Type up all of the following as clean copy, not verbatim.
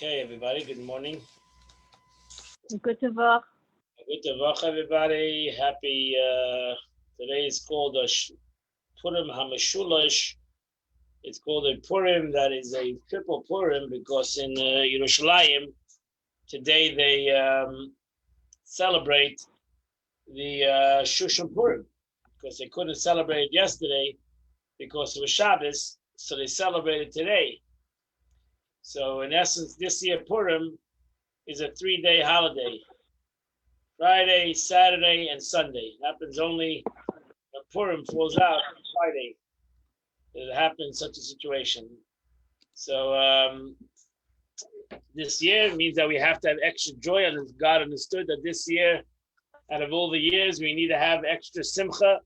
Okay, everybody, good morning. Good to work. Good to work, everybody. Happy, today is called a Purim HaMeshulash. It's called a Purim that is a triple Purim because in Yerushalayim, today they celebrate the Shushan Purim because they couldn't celebrate it yesterday because it was Shabbos, so they celebrated today. So in essence, this year Purim is a 3-day holiday. Friday, Saturday, and Sunday. It happens only when Purim falls out on Friday. It happens in such a situation. So this year means that we have to have extra joy, and God understood that this year, out of all the years, we need to have extra simcha,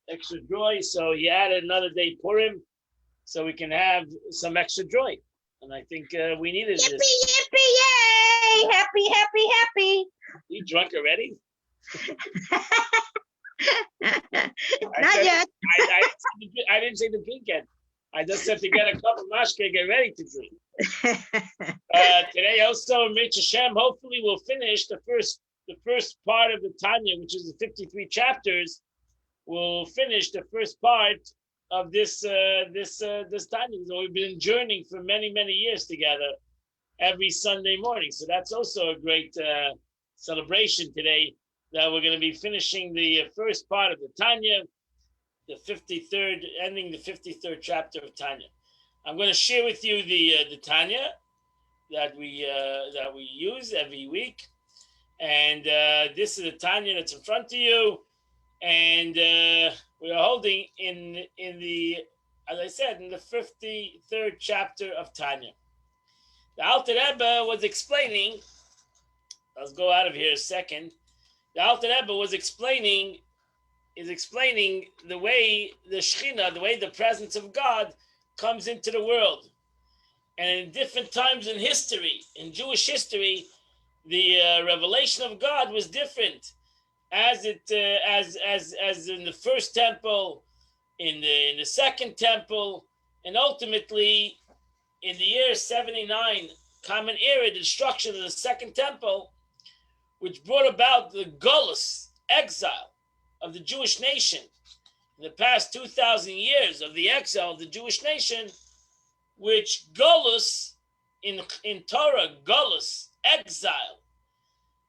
extra joy. So He added another day Purim, so we can have some extra joy. And I think we needed Yippee, this. yippee, yay! Happy, happy, happy. You drunk already? Not yet. I didn't say to drink yet. I just said to get a cup of mashke, get ready to drink. Today also, Mitch Hashem, hopefully we'll finish the first part of the Tanya, which is the 53 chapters. We'll finish the first part of this Tanya. So we've been journeying for many, many years together every Sunday morning. So that's also a great celebration today, that we're going to be finishing the first part of the Tanya, the 53rd, ending the 53rd chapter of Tanya. I'm going to share with you the Tanya that we use every week, and this is the Tanya that's in front of you, and we are holding in the, as I said, in the 53rd chapter of Tanya. The Alter Rebbe was explaining. Let's go out of here a second. The Alter Rebbe is explaining the way the Shekhinah, the way the presence of God comes into the world. And in different times in history, in Jewish history, the revelation of God was different. As in the first temple, in the second temple, and ultimately in the year 79, Common Era, the destruction of the second temple, which brought about the Golus, exile of the Jewish nation. In the past 2,000 years of the exile of the Jewish nation, which Golus, in Torah, Golus, exile,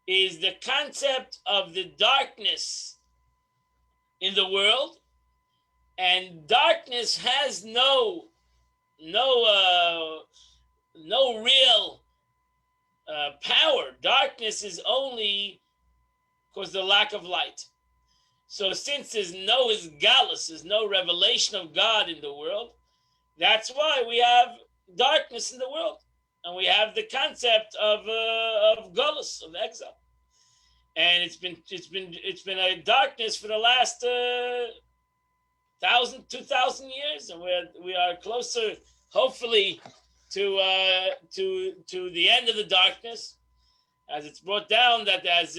is the concept of the darkness in the world, and darkness has no real power. Darkness is only because the lack of light. So since there's no isgalus, there's no revelation of God in the world, that's why we have darkness in the world, and we have the concept of galus, of exile. And it's been a darkness for the last 2,000 years, and we are closer, hopefully, to the end of the darkness, as it's brought down that as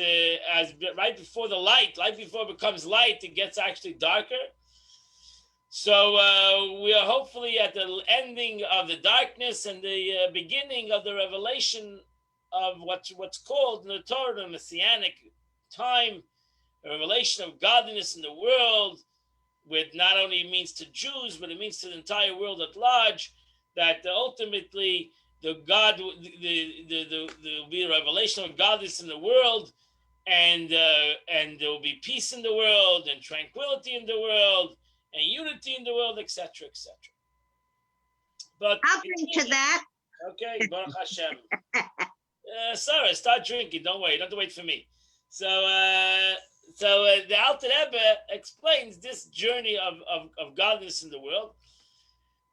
right before before it becomes light, it gets actually darker. So we are hopefully at the ending of the darkness and the beginning of the revelation of what's called in the Torah the Messianic time, a revelation of godliness in the world, which not only means to Jews, but it means to the entire world at large, that ultimately there will be a revelation of godliness in the world, and there will be peace in the world, and tranquility in the world, and unity in the world, etc., etc. But I'll drink to that. Okay, Baruch Hashem. Sarah, start drinking. Don't wait. Don't have to wait for me. So the Alter Rebbe explains this journey of godliness in the world,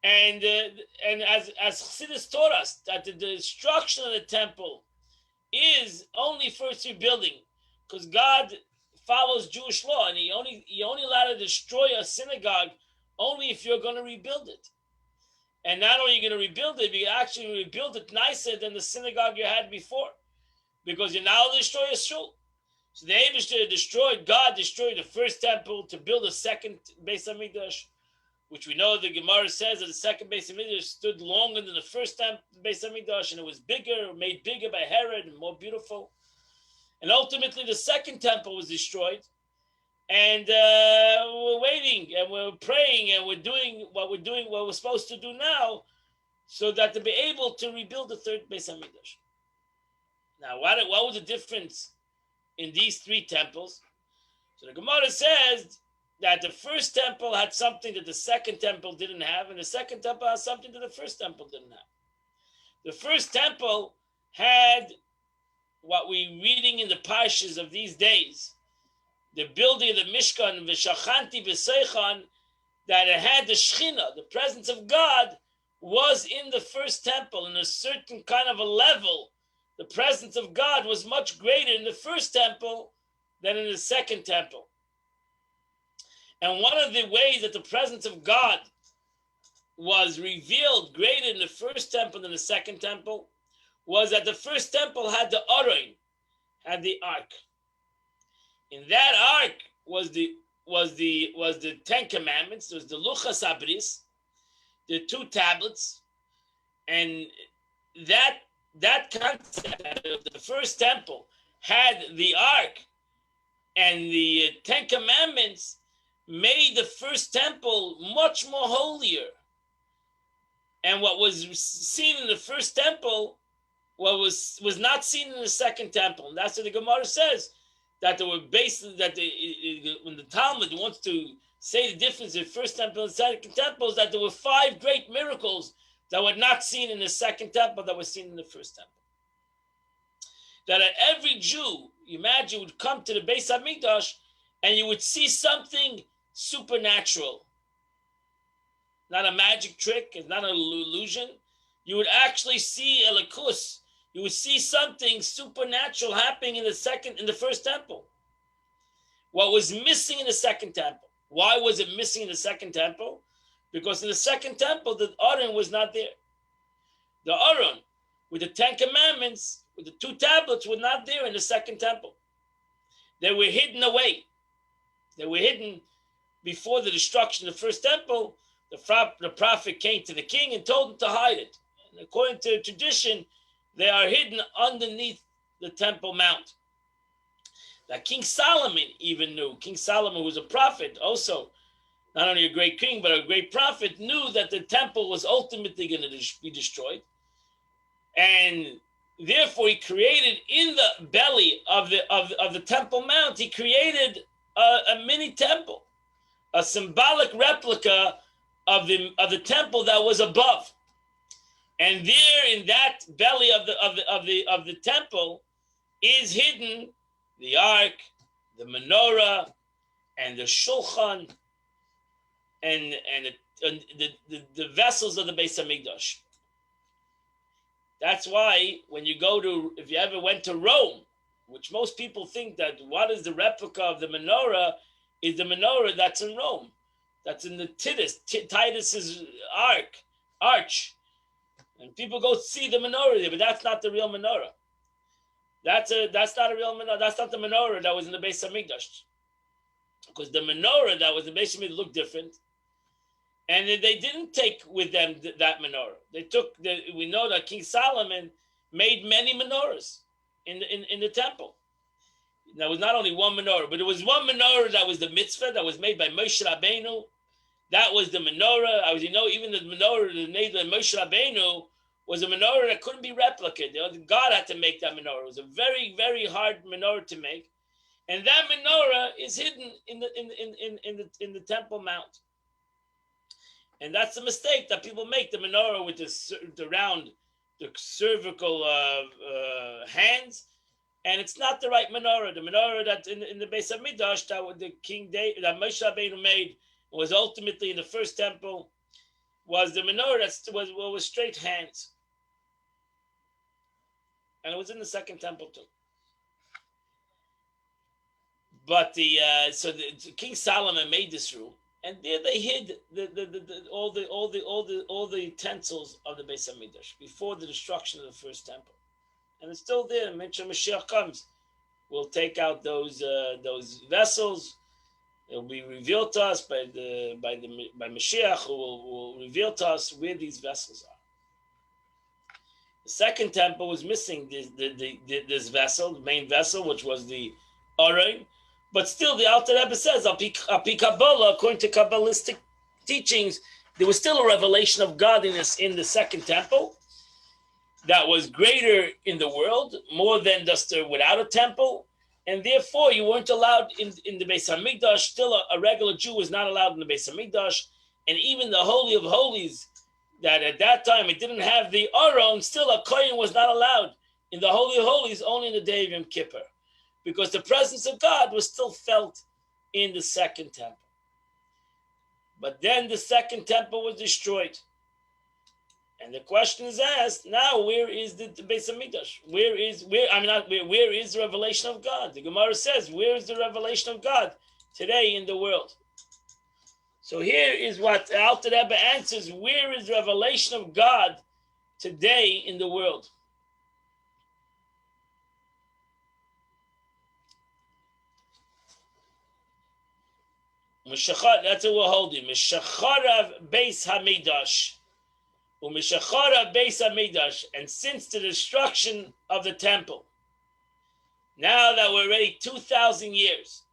and as Chassidus taught us, that the destruction of the temple is only for its rebuilding, because God follows Jewish law, and he only allowed to destroy a synagogue only if you're going to rebuild it. And not only are you going to rebuild it, but you actually rebuild it nicer than the synagogue you had before, because you're now destroy a shul. So the Eibishter God destroyed the first temple to build a second Beis Hamikdash, which we know the Gemara says that the second Beis Hamikdash stood longer than the first Beis Hamikdash, and it was bigger, made bigger by Herod, and more beautiful. And ultimately, the second temple was destroyed. And we're waiting, and we're praying, and we're doing what we're supposed to do now, so that to be able to rebuild the third Beis Hamikdash. Now, what was the difference in these three temples? So the Gemara says that the first temple had something that the second temple didn't have, and the second temple has something that the first temple didn't have. The first temple had what we're reading in the parshas of these days, the building of the Mishkan, v'shachanti v'seichan, that it had the Shechina, the presence of God, was in the first temple in a certain kind of a level. The presence of God was much greater in the first temple than in the second temple. And one of the ways that the presence of God was revealed greater in the first temple than the second temple was that the first temple had the Aron, had the ark. In that ark was the Ten Commandments. There was the Luchas Abris, the two tablets, and that concept of the first temple had the ark and the Ten Commandments made the first temple much more holier. And what was seen in the first temple was not seen in the second temple. And that's what the Gemara says, that there were basically, when the Talmud wants to say the difference in the first temple and the second temple, is that there were 5 great miracles that were not seen in the second temple that were seen in the first temple. That every Jew, you imagine, would come to the Beis Hamikdash and you would see something supernatural. Not a magic trick, it's not an illusion. You would actually see Elikus. You would see something supernatural happening in the first temple. What was missing in the second temple? Why was it missing in the second temple? Because in the second temple, the Aron was not there. The Aron, with the 10 Commandments, with the 2 tablets, were not there in the second temple. They were hidden away. They were hidden before the destruction of the first temple. The prophet came to the king and told him to hide it. And according to tradition, they are hidden underneath the Temple Mount. That King Solomon even knew. King Solomon was a prophet also. Not only a great king, but a great prophet, knew that the temple was ultimately going to be destroyed. And therefore he created in the belly of the Temple Mount, he created a mini temple, a symbolic replica of the temple that was above. And there in that belly of the temple is hidden the ark, the menorah, and the shulchan, and the vessels of the Beis Hamikdash. That's why when you if you ever went to Rome, which most people think that what is the replica of the menorah is the menorah that's in Rome. That's in the Titus's arch. And people go see the menorah there, but that's not the real menorah. That's not a real menorah. That's not the menorah that was in the Beis Hamikdash. Because the menorah that was in the Beis Hamikdash looked different. And they didn't take with them that menorah. We know that King Solomon made many menorahs in the temple. There was not only one menorah, but there was one menorah that was the mitzvah that was made by Moshe Rabbeinu. That was the menorah. Even the menorah that was made by Moshe Rabbeinu was a menorah that couldn't be replicated. God had to make that menorah. It was a very, very hard menorah to make, and that menorah is hidden in the Temple Mount. And that's the mistake that people make: the menorah with the round, the cervical hands, and it's not the right menorah. The menorah that in the Beis Hamikdash that Moshe Rabbeinu made was ultimately in the first temple was the menorah that was straight hands. And it was in the second temple too. But King Solomon made this room, and there they hid all the utensils of the Beis Hamikdash before the destruction of the first temple, and it's still there. When Mashiach comes, we'll take out those vessels, It will be revealed to us by Mashiach, who will reveal to us where these vessels are. The second temple was missing this vessel, the main vessel, which was the Aron. But still, the Alter Rebbe says, Api Kabbalah, according to Kabbalistic teachings, there was still a revelation of godliness in the second temple that was greater in the world, more than just without a temple. And therefore, you weren't allowed in the Beis HaMikdash. Still, a regular Jew was not allowed in the Beis HaMikdash. And even the Holy of Holies, that at that time it didn't have the Aron, still a Kohen was not allowed in the Holy of Holies, only in the day of Yom Kippur, because the presence of God was still felt in the second temple. But then the second temple was destroyed. And the question is asked, now where is the Beis HaMikdash? Where is the revelation of God? The Gemara says, where is the revelation of God today in the world? So here is what Alter Rebbe answers, where is the revelation of God today in the world? That's what we're holding. Meshacharav Beis HaMikdash. Umeshacharav Beis HaMikdash. And since the destruction of the temple, now that we're already 2,000 years,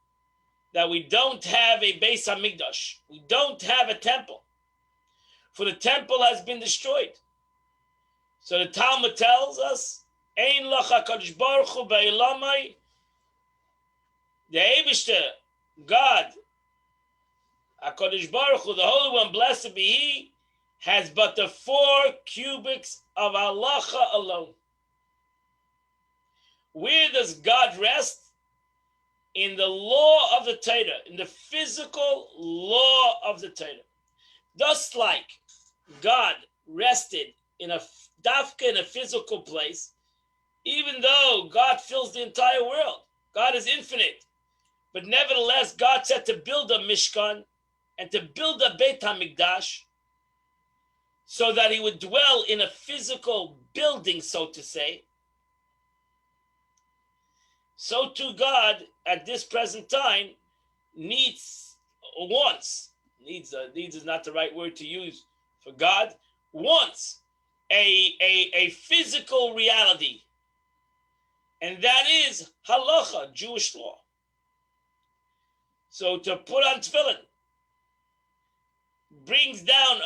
that we don't have a Beis HaMikdash, we don't have a temple, for the temple has been destroyed. So the Talmud tells us, Ein lach HaKadosh Baruch Hu ba'olamai, the Eibishter, God, HaKadosh Baruch Hu, the Holy One, blessed be He, has but the 4 cubits of halacha alone. Where does God rest? In the law of the Torah, in the physical law of the Torah. Just like God rested in a physical place, even though God fills the entire world, God is infinite. But nevertheless, God said to build a Mishkan and to build a Beit HaMikdash so that He would dwell in a physical building, so to say. So too God, at this present time, needs is not the right word to use for God, wants a physical reality. And that is halacha, Jewish law. So to put on tefillin brings down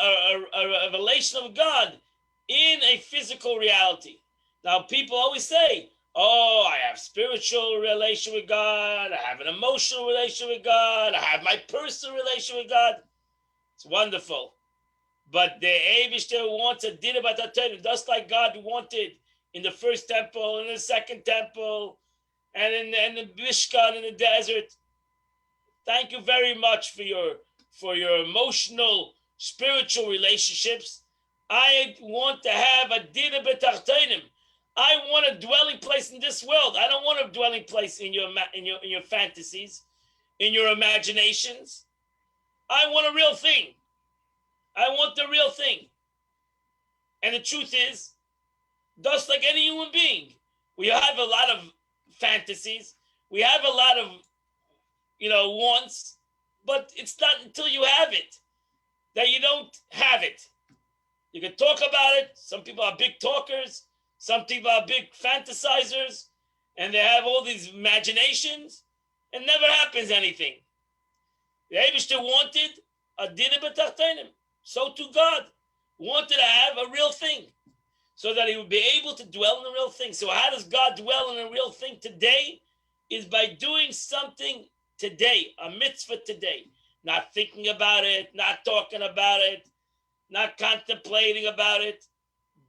a revelation of God in a physical reality. Now people always say, oh, I have spiritual relation with God, I have an emotional relation with God, I have my personal relation with God. It's wonderful. But the Eibishter wants a din about that, just like God wanted in the first temple, in the second temple, and in the Mishkan in the desert. Thank you very much for your emotional, spiritual relationships. I want to have a din b'tachtonim. I want a dwelling place in this world. I don't want a dwelling place in your fantasies, in your imaginations. I want a real thing. I want the real thing. And the truth is, just like any human being, we have a lot of fantasies. We have a lot of, wants, but it's not until you have it that you don't have it. You can talk about it. Some people are big talkers. Some people are big fantasizers, and they have all these imaginations, and never happens anything. The Eibishter wanted a dinner b'tachtonim. So too God wanted to have a real thing, so that He would be able to dwell in a real thing. So how does God dwell in a real thing today? Is by doing something today, a mitzvah today. Not thinking about it, not talking about it, not contemplating about it,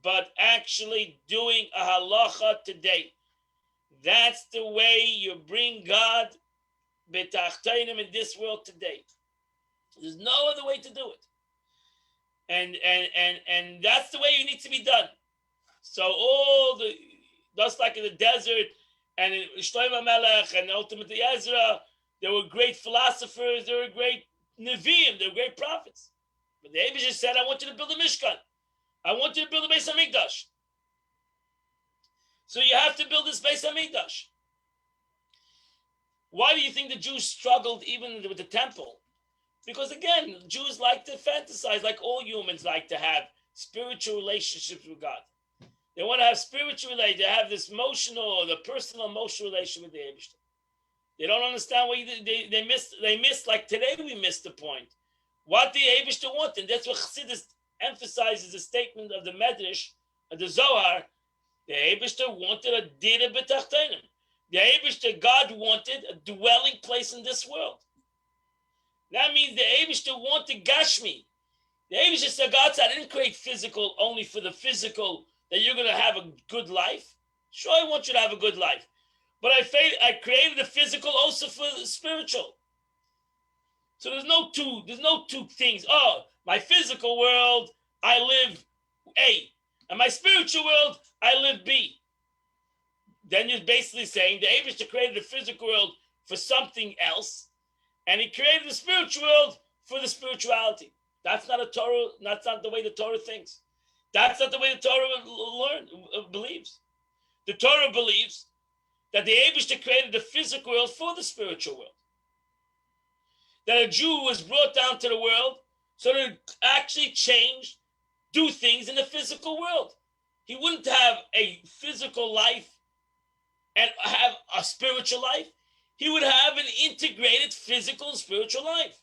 but actually doing a halacha today. That's the way you bring God b'tachtonim in this world today. There's no other way to do it. And that's the way it needs to be done. So just like in the desert and in Shlomo Melech and ultimately Ezra, there were great philosophers, there were great Nevi'im, there were great prophets. But the Eibishter said, I want you to build a Mishkan. I want you to build a Beis HaMikdash. So you have to build this Beis HaMikdash. Why do you think the Jews struggled even with the temple? Because again, Jews like to fantasize, like all humans like to have spiritual relationships with God. They want to have spiritual relation. They have this emotional or the personal emotional relation with the Eibishter. They don't understand what they missed. They missed, like today we missed the point. What the Eibishter wanted. That's what Chassidus emphasizes the statement of the Medrash, of the Zohar. The Eibishter wanted a dira b'tachtenim. The Eibishter, God wanted a dwelling place in this world. That means the Eibishter wanted Gashmi. The Eibishter said, God said, I didn't create physical only for the physical, that you're going to have a good life. Sure, I want you to have a good life. But I created the physical also for the spiritual. So there's no two things. Oh, my physical world, I live A. And my spiritual world, I live B. Then you're basically saying the Eibishter created the physical world for something else, and he created the spiritual world for the spirituality. That's not a Torah. That's not the way the Torah thinks. That's not the way the Torah believes. The Torah believes that the Eibishter created the physical world for the spiritual world. That a Jew was brought down to the world so to actually change, do things in the physical world. He wouldn't have a physical life and have a spiritual life. He would have an integrated physical and spiritual life.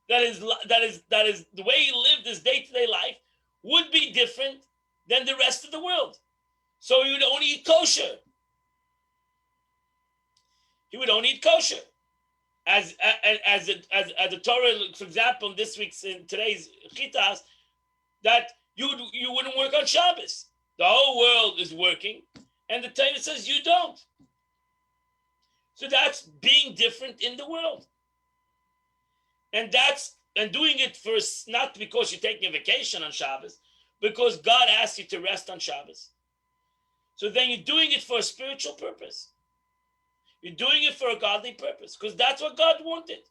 That is the way he lived his day-to-day life would be different than the rest of the world. So he would only eat kosher. He would only eat kosher. As the Torah, for example, in today's chitas, that you wouldn't work on Shabbos. The whole world is working, and the Torah says you don't. So that's being different in the world, and doing it first, not because you're taking a vacation on Shabbos, because God asked you to rest on Shabbos. So then you're doing it for a spiritual purpose. You're doing it for a godly purpose, because that's what God wanted.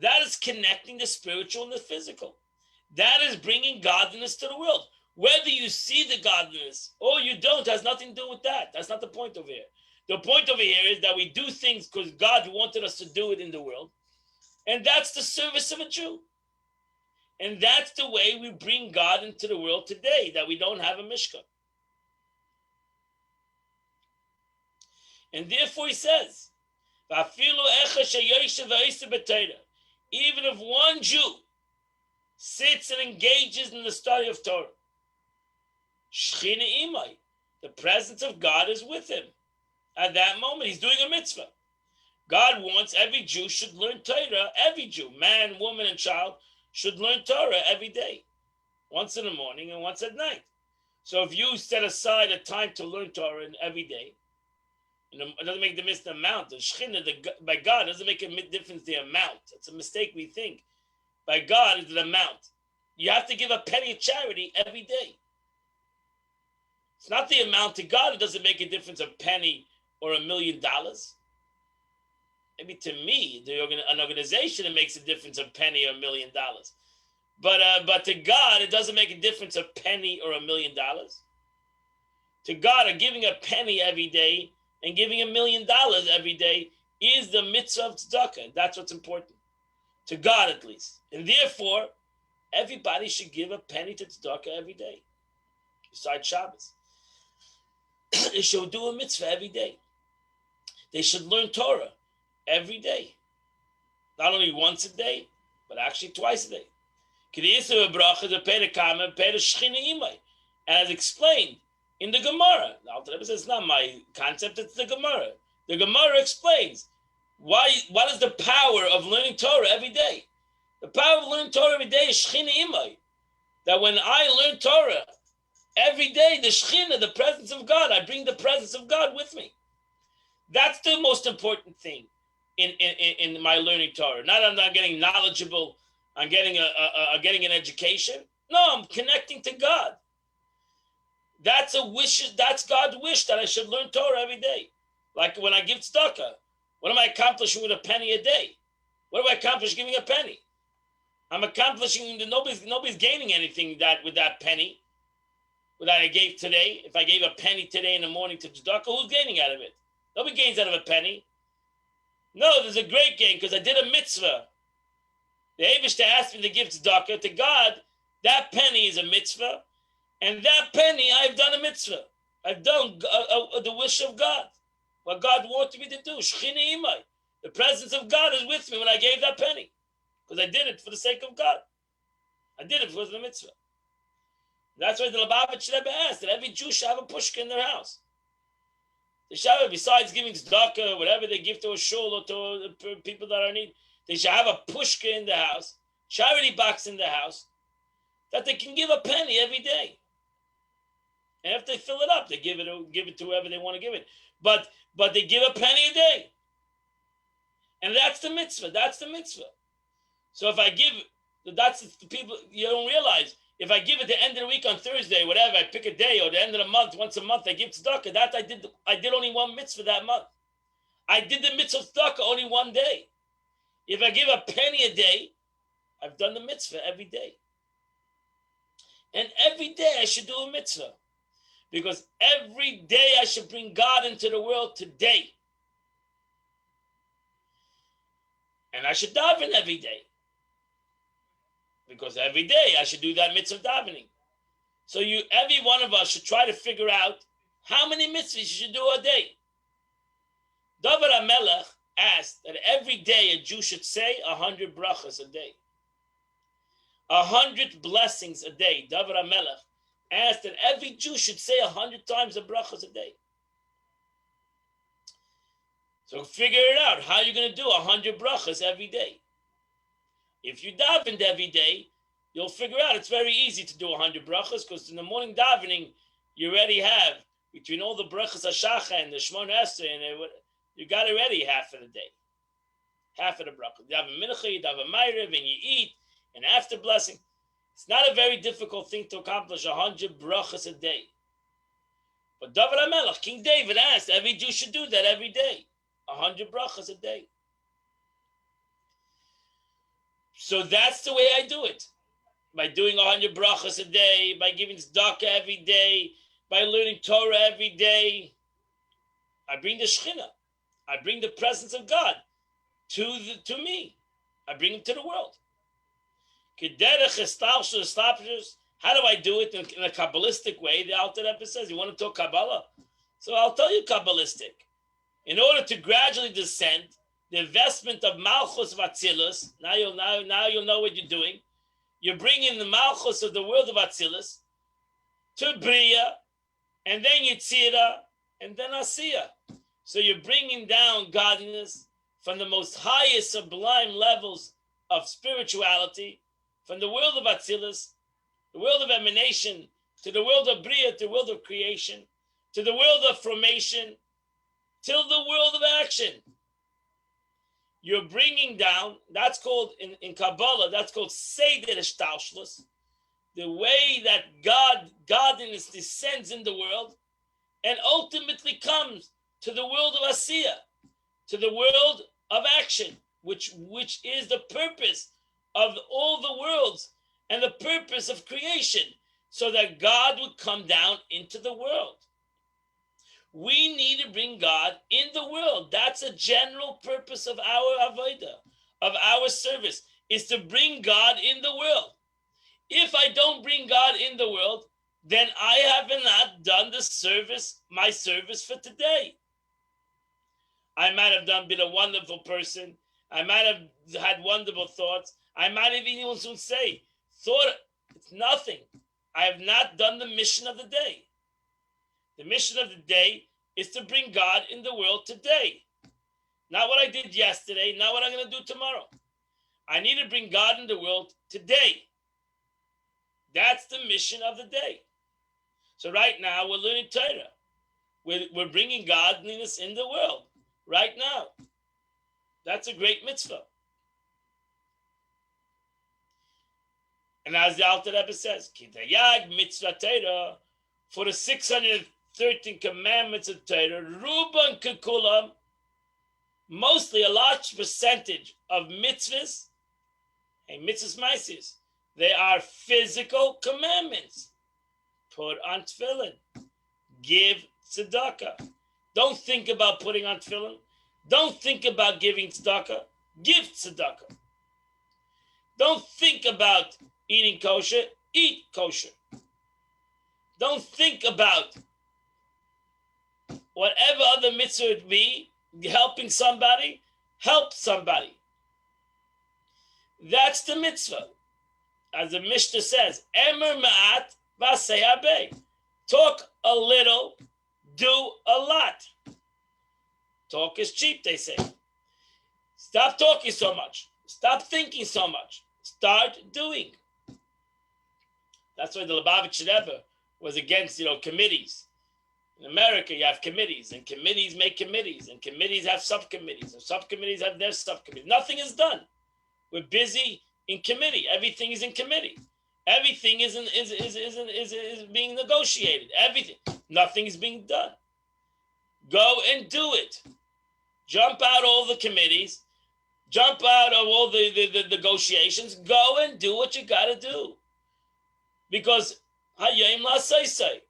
That is connecting the spiritual and the physical. That is bringing godliness to the world. Whether you see the godliness or you don't has nothing to do with that. That's not the point over here. The point over here is that we do things because God wanted us to do it in the world. And that's the service of a Jew. And that's the way we bring God into the world today, that we don't have a Mishkan. And therefore he says, even if one Jew sits and engages in the study of Torah, Shechina imai, the presence of God is with him. At that moment, he's doing a mitzvah. God wants every Jew should learn Torah. Every Jew, man, woman, and child, should learn Torah every day, once in the morning and once at night. So if you set aside a time to learn Torah every day, and it doesn't make the amount. The Shechina, by God, doesn't make a difference the amount. It's a mistake we think. By God, it's the amount. You have to give a penny of charity every day. It's not the amount to God. It doesn't make a difference a penny or $1 million. Maybe to me, an organization, it makes a difference a penny or $1 million. But to God, it doesn't make a difference a penny or $1 million. To God, giving a penny every day and giving $1 million every day is the mitzvah of tzedakah. That's what's important. To God, at least. And therefore, everybody should give a penny to tzedakah every day, besides Shabbos. They should do a mitzvah every day. They should learn Torah every day. Not only once a day, but actually twice a day. And as explained in the Gemara, the Alter Rebbe says it's not my concept, it's the Gemara. The Gemara explains what is the power of learning Torah every day. The power of learning Torah every day is Shechina imai. That when I learn Torah every day, the Shechina, the presence of God, I bring the presence of God with me. That's the most important thing in my learning Torah. Not I'm not getting knowledgeable, I'm getting an education. No, I'm connecting to God. That's a wish. That's God's wish that I should learn Torah every day. Like when I give tzedakah, what am I accomplishing with a penny a day? What do I accomplish giving a penny? I'm accomplishing that nobody's gaining anything with that penny that I gave today. If I gave a penny today in the morning to tzedakah, who's gaining out of it? Nobody gains out of a penny. No, there's a great gain because I did a mitzvah. The Eibishter asked me to give tzedakah to God. That penny is a mitzvah, and that penny I've done a mitzvah. I've done the wish of God, what God wanted me to do. Shechina imai. The presence of God is with me when I gave that penny, because I did it for the sake of God. I did it for the mitzvah. That's why the Lubavitch Rebbe asked that every Jew should have a pushka in their house. They should have, besides giving tzedakah, whatever they give to a shul or to people that are in need, they should have a pushka in the house, charity box in the house, that they can give a penny every day. And if they fill it up, they give it to whoever they want to give it. But they give a penny a day. And that's the mitzvah. That's the mitzvah. So if I give, that's the people, you don't realize, if I give at the end of the week on Thursday, whatever, I pick a day, or the end of the month, once a month, I give tzedakah, that I did only one mitzvah that month. I did the mitzvah tzedakah only one day. If I give a penny a day, I've done the mitzvah every day. And every day I should do a mitzvah. Because every day I should bring God into the world today. And I should daven every day. Because every day I should do that mitzvah davening. So every one of us should try to figure out how many mitzvahs you should do a day. David HaMelech asked that every day a Jew should say 100 brachas a day. 100 blessings a day. David HaMelech asked that every Jew should say 100 times the brachas a day. So figure it out. How are you going to do 100 brachas every day? If you davened every day, you'll figure out it's very easy to do 100 brachas, because in the morning davening, you already have, between all the brachas HaShacha and the Shemona Esrei, and you got already half of the day. Half of the brachas. You have a mincha, you have a ma'ariv, and you eat, and after blessing. It's not a very difficult thing to accomplish 100 brachas a day. But David HaMelech, King David asked, every Jew should do that every day. 100 brachas a day. So that's the way I do it. By doing 100 brachas a day, by giving tzedakah every day, by learning Torah every day. I bring the Shekhinah. I bring the presence of God to me. I bring him to the world. How do I do it in a Kabbalistic way? The Alter Rebbe says, you want to talk Kabbalah? So I'll tell you Kabbalistic. In order to gradually descend, the investment of Malchus of Atzilus, now you'll know what you're doing. You're bringing the Malchus of the world of Atzilus to Bria, and then Yetzirah, and then Asiya. So you're bringing down godliness from the most highest sublime levels of spirituality, from the world of Atzilus, the world of emanation, to the world of Bria, to the world of creation, to the world of formation, till the world of action. You're bringing down, that's called, in Kabbalah, that's called Seder Shtalshlus, the way that godliness descends in the world and ultimately comes to the world of Asiya, to the world of action, which is the purpose of all the worlds and the purpose of creation, so that God would come down into the world. We need to bring God in the world. That's a general purpose of our avodah, of our service, is to bring God in the world. If I don't bring God in the world, then I have not done the service, my service for today. I might have been a wonderful person. I might have had wonderful thoughts. I might have even say, it's nothing. I have not done the mission of the day. The mission of the day is to bring God in the world today. Not what I did yesterday, not what I'm going to do tomorrow. I need to bring God in the world today. That's the mission of the day. So right now we're learning Torah. We're bringing godliness in the world right now. That's a great mitzvah. And as the Alter Rebbe says, Kitayag mitzvah Torah, for the 613 commandments of Torah, Ruban Kekulam, mostly a large percentage of mitzvahs and mitzvahs maisis, they are physical commandments. Put on tefillin, give tzedakah, Don't think about putting on tefillin. Don't think about giving tzedakah. Give tzedakah. Don't think about eating kosher. Eat kosher. Don't think about whatever other mitzvah it be, helping somebody, help somebody. That's the mitzvah. As the Mishnah says, Emer ma'at v'aseh habeh. Talk a little, do a lot. Talk is cheap, they say. Stop talking so much. Stop thinking so much. Start doing. That's why the Lubavitcher Rebbe was against, committees. In America, you have committees, and committees make committees, and committees have subcommittees, and subcommittees have their subcommittees. Nothing is done. We're busy in committee. Everything is in committee. Everything is being negotiated. Everything. Nothing is being done. Go and do it. Jump out all the committees. Jump out of all the negotiations. Go and do what you got to do. Because hayom la'asosei,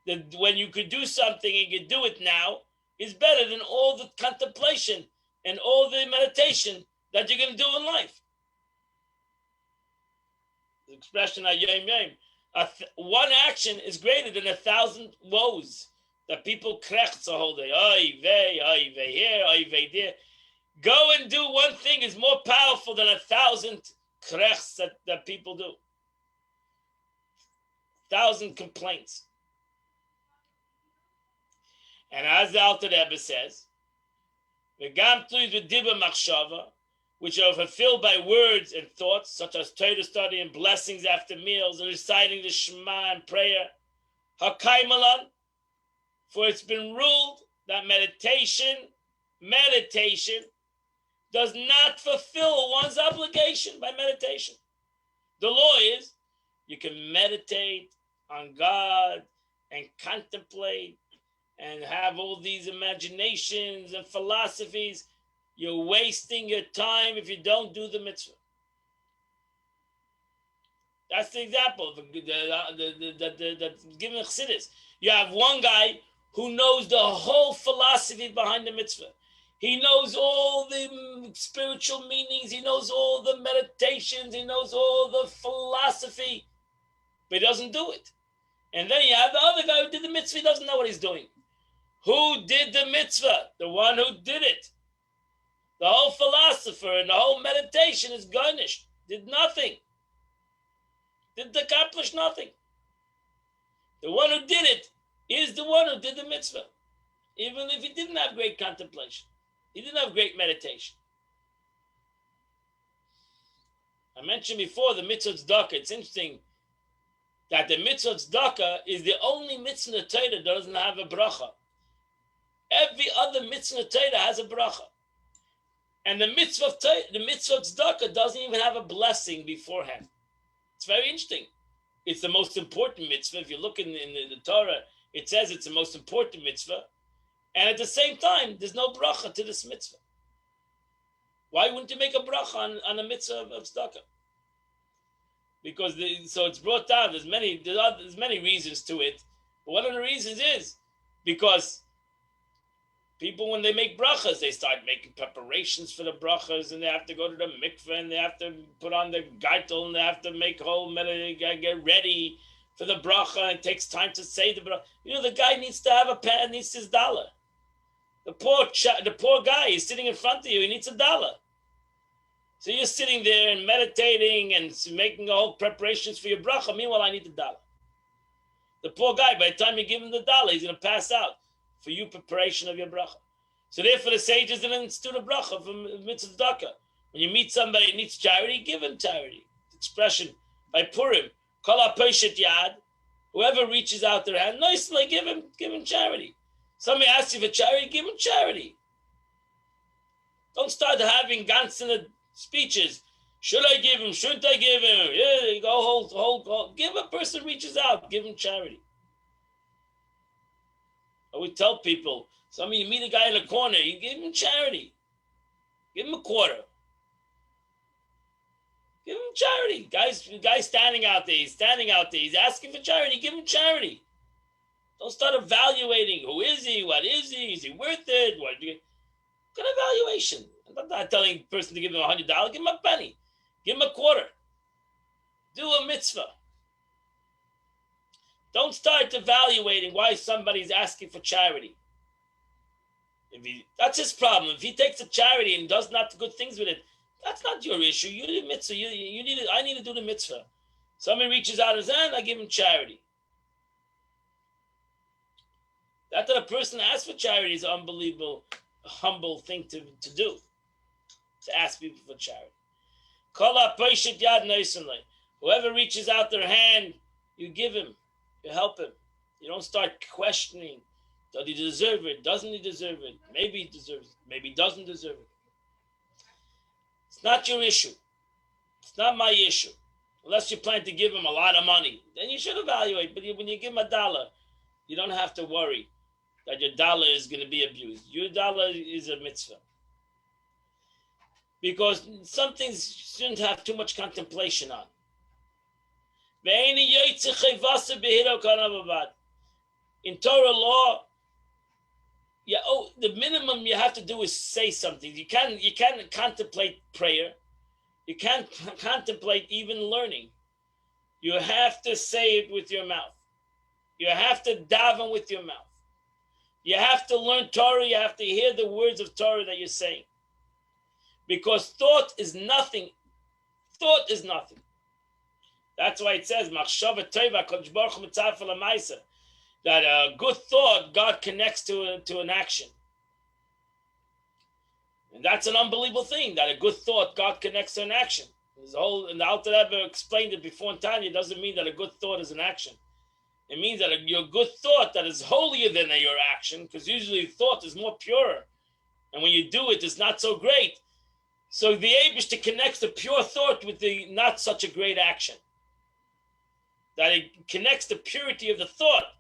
that when you could do something and you do it now is better than all the contemplation and all the meditation that you're going to do in life. The expression hayom yom, one action is greater than 1,000 woes that people krechts a whole day. Oy vey here, oy vey there. Go and do one thing is more powerful than 1,000 krechts that people do. 1,000 complaints. And as the Alter Rebbe says, v'gam tluis v'dibur machshava, which are fulfilled by words and thoughts, such as Torah study and blessings after meals and reciting the Shema and prayer. Hakaimalan, for it's been ruled that meditation does not fulfill one's obligation by meditation. The law is you can meditate on God and contemplate and have all these imaginations and philosophies. You're wasting your time if you don't do the mitzvah. That's the example that's given Chassidus. You have one guy who knows the whole philosophy behind the mitzvah. He knows all the spiritual meanings. He knows all the meditations. He knows all the philosophy, but he doesn't do it. And then you have the other guy who did the mitzvah. He doesn't know what he's doing. Who did the mitzvah? The one who did it. The whole philosopher and the whole meditation is garnished. Did nothing. Didn't accomplish nothing. The one who did it is the one who did the mitzvah. Even if he didn't have great contemplation. He didn't have great meditation. I mentioned before the mitzvah tzedakah. It's interesting that the mitzvah tzedakah is the only mitzvah in the Torah that doesn't have a bracha. Every other mitzvah in the Torah has a bracha. And the mitzvah of tzedakah doesn't even have a blessing beforehand. It's very interesting. It's the most important mitzvah. If you look in the Torah, it says it's the most important mitzvah. And at the same time, there's no bracha to this mitzvah. Why wouldn't you make a bracha on a mitzvah of tzedakah? Because so it's brought down. There's many reasons to it. But one of the reasons is because people, when they make brachas, they start making preparations for the brachas, and they have to go to the mikveh, and they have to put on the gaitel, and they have to make get ready for the bracha, and it takes time to say the bracha. The guy needs to have a pen, needs his dollar. The poor guy is sitting in front of you. He needs a dollar. So you're sitting there and meditating and making all preparations for your bracha. Meanwhile, I need the dollar. The poor guy, by the time you give him the dollar, he's going to pass out for you preparation of your bracha. So therefore, the sages didn't institute a bracha from mitzvah tzedakah. When you meet somebody who needs charity, give him charity. Expression by Purim, kol ha'poshet yad, whoever reaches out their hand, nicely give him charity. Somebody asks you for charity, give him charity. Don't start having constant speeches. Should I give him? Shouldn't I give him? Yeah, you go hold. Give a person reaches out, give him charity. I would tell people, some of you meet a guy in the corner, you give him charity. Give him a quarter. Give him charity. Guys standing out there, he's asking for charity, give him charity. Don't start evaluating. Who is he? What is he? Is he worth it? Good evaluation. I'm not telling the person to give him $100. Give him a penny. Give him a quarter. Do a mitzvah. Don't start evaluating why somebody's asking for charity. That's his problem. If he takes a charity and does not good things with it, that's not your issue. You do the mitzvah. You need it. I need to do the mitzvah. Somebody reaches out his hand, I give him charity. That a person asks for charity is an unbelievable, humble thing to do. To ask people for charity. Whoever reaches out their hand, you give him. You help him. You don't start questioning. Does he deserve it? Doesn't he deserve it? Maybe he deserves it. Maybe he doesn't deserve it. It's not your issue. It's not my issue. Unless you plan to give him a lot of money. Then you should evaluate. But when you give him $1, you don't have to worry that your dollar is going to be abused. Your dollar is a mitzvah. Because some things shouldn't have too much contemplation on. In Torah law, the minimum you have to do is say something. You can't contemplate prayer. You can't contemplate even learning. You have to say it with your mouth. You have to daven with your mouth. You have to learn Torah. You have to hear the words of Torah that you're saying. Because thought is nothing. Thought is nothing. That's why it says, that a good thought, God connects to an action. And that's an unbelievable thing, that a good thought, God connects to an action. And the Alter Rebbe explained it before in Tanya, doesn't mean that a good thought is an action. It means that your good thought that is holier than your action, because usually thought is more pure. And when you do it, it's not so great. So the Eibishter connects the pure thought with the not such a great action. That it connects the purity of the thought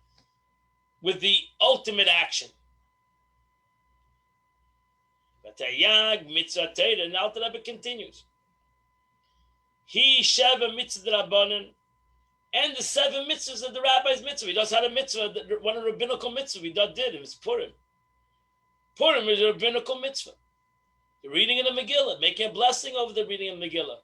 with the ultimate action. But Tayag mitzvah Torah, and Alter Rebbe continues. He sheva mitzvah rabbanon, and the 7 mitzvahs of the rabbi's mitzvah. He does have a mitzvah, one of the rabbinical mitzvah we did. It was Purim. Purim is a rabbinical mitzvah. The reading of the Megillah, making a blessing over the reading of the Megillah.